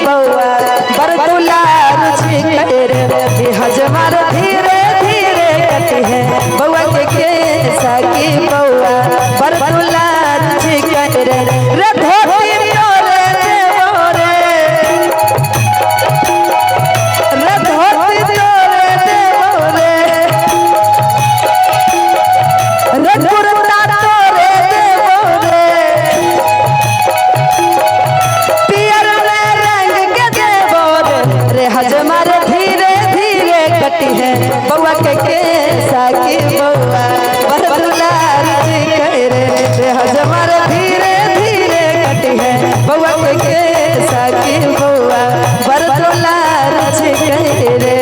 बउआ बरतुला रुचि करे हजमार धीरे धीरे कटी है बउआ के साकी बउआ बरतुला रुचि करे रे धोती तोरे देवो रे धोती तोरे देवो रे कुर्ता तोरे देवो रे पियर में रंग के देवो रे हजमार धीरे धीरे कटी है बउआ के साकी बउआ बरतुला रुचि करे रे हजमार धीरे धीरे कटी है बउआ के साकी बउआ बरतुला रुचि करे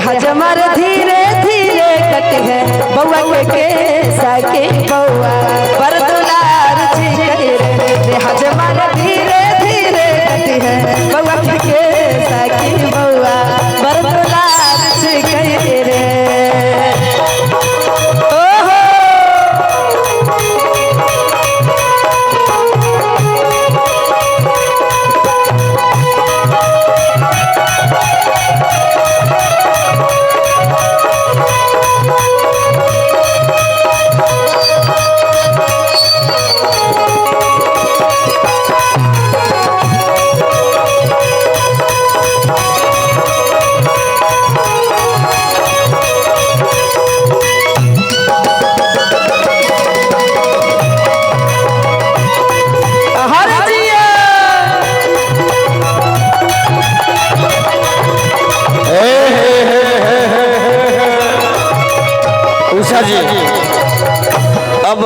हजमार धीरे धीरे कटी है बउआ के साकी बउआ बरतुला रुचि करे रे हजमार धीरे धीरे कटी है बउआ के साकी बउआ बरतुला रुचि करे रे उषा जी अब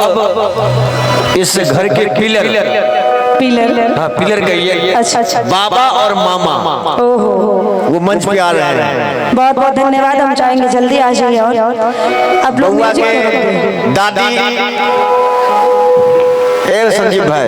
इस घर के पिलर हाँ पिलर गई अच्छा बाबा और मामा वो मंच पे आ रहे हैं। बहुत बहुत धन्यवाद। हम चाहेंगे जल्दी आ जाइए और अब लोग दादी संजीव भाई